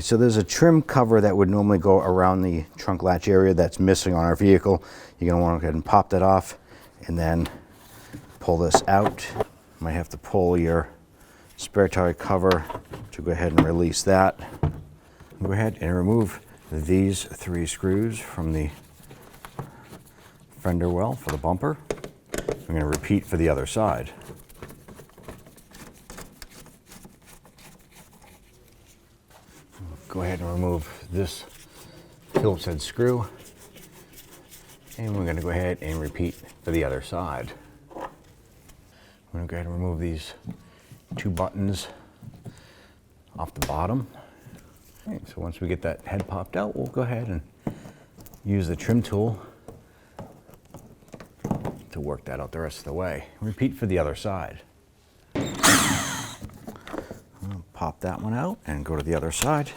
Okay, so there's a trim cover that would normally go around the trunk latch area that's missing on our vehicle. You're going to want to go ahead and pop that off and then pull this out. You might have to pull your spare tire cover to go ahead and release that. Go ahead and remove these 3 screws from the fender well for the bumper. I'm going to repeat for the other side. Go ahead and remove this Phillips head screw, and we're going to go ahead and repeat for the other side. I'm going to go ahead and remove these 2 buttons off the bottom. Okay, so once we get that head popped out, we'll go ahead and use the trim tool to work that out the rest of the way. Repeat for the other side. I'll pop that one out and go to the other side.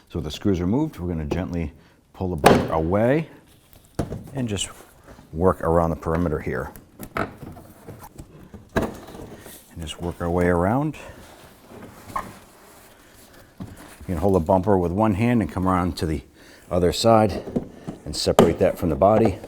So with the screws removed, we're going to gently pull the bumper away and just work around the perimeter here. And just work our way around. You can hold the bumper with one hand and come around to the other side and separate that from the body.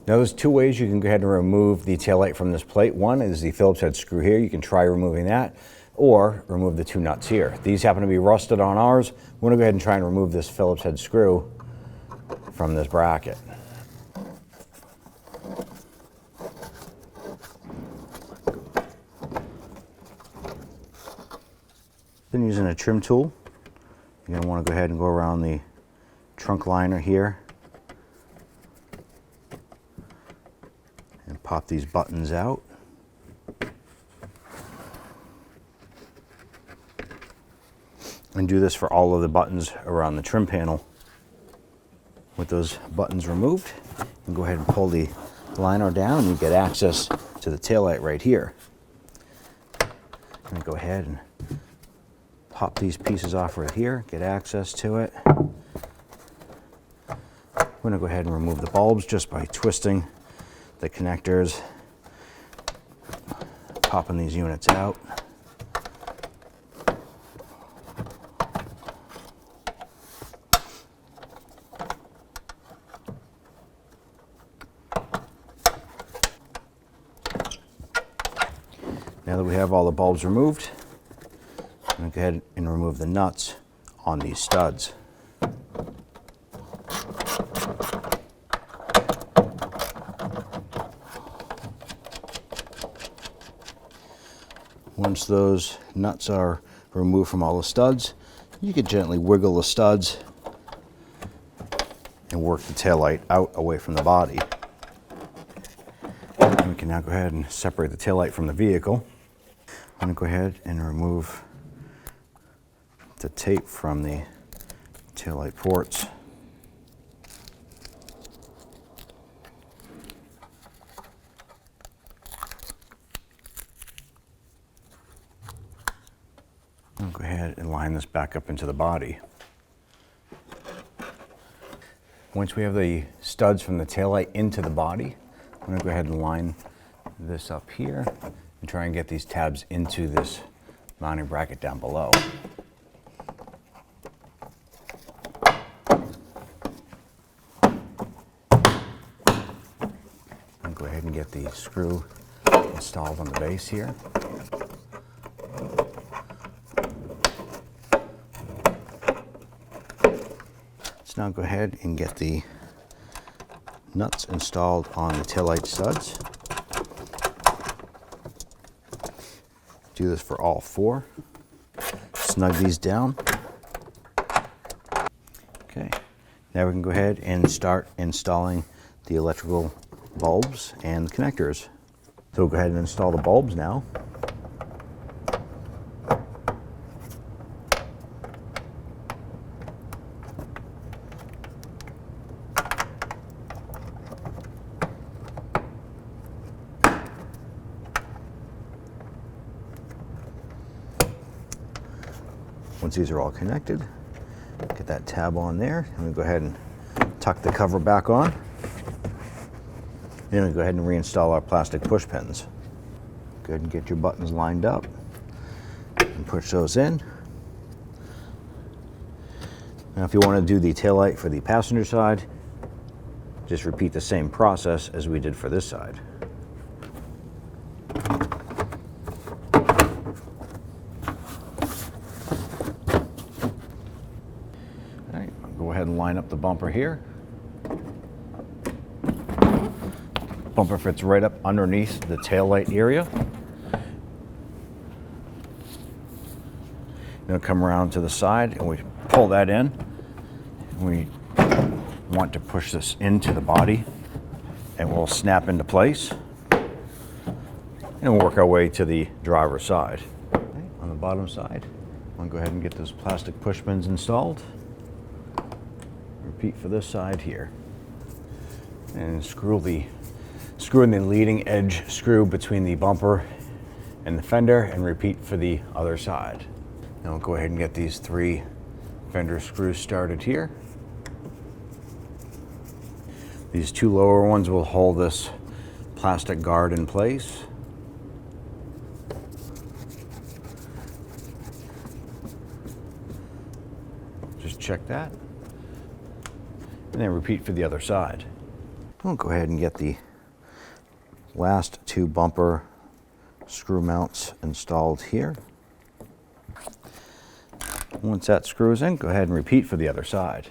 Now there's 2 ways you can go ahead and remove the taillight from this plate. One is the Phillips head screw here. You can try removing that, or remove the 2 nuts here. These happen to be rusted on ours. We're going to go ahead and try and remove this Phillips head screw from this bracket. Then using a trim tool, you're going to want to go ahead and go around the trunk liner here and pop these buttons out. And do this for all of the buttons around the trim panel. With those buttons removed, you can go ahead and pull the liner down and you get access to the taillight right here. I'm going to go ahead and pop these pieces off right here, get access to it. I'm going to go ahead and remove the bulbs just by twisting the connectors, popping these units out. Now that we have all the bulbs removed, I'm going to go ahead and remove the nuts on these studs. Once those nuts are removed from all the studs, you can gently wiggle the studs and work the taillight out away from the body. And we can now go ahead and separate the taillight from the vehicle. I'm going to go ahead and remove the tape from the taillight ports. I'll go ahead and line this back up into the body. Once we have the studs from the taillight into the body, I'm going to go ahead and line this up here and try and get these tabs into this mounting bracket down below. I'll go ahead and get the screw installed on the base here. Let's now go ahead and get the nuts installed on the taillight studs. Do this for all 4. Snug these down. Okay, now we can go ahead and start installing the electrical bulbs and the connectors. So we'll go ahead and install the bulbs now. Once these are all connected, get that tab on there, and we go ahead and tuck the cover back on. Then we go ahead and reinstall our plastic push pins. Go ahead and get your buttons lined up and push those in. Now if you want to do the taillight for the passenger side, just repeat the same process as we did for this side. All right, I'll go ahead and line up the bumper here. Bumper fits right up underneath the taillight area. Then come around to the side and we pull that in. We want to push this into the body and we'll snap into place. And we'll work our way to the driver's side. Okay, on the bottom side, I'll go ahead and get those plastic push pins installed. Repeat for this side here. And screw in the leading edge screw between the bumper and the fender and repeat for the other side. Now we'll go ahead and get these 3 fender screws started here. These 2 lower ones will hold this plastic guard in place. Just check that. And then repeat for the other side. We'll go ahead and get the last 2 bumper screw mounts installed here. Once that screws in, go ahead and repeat for the other side.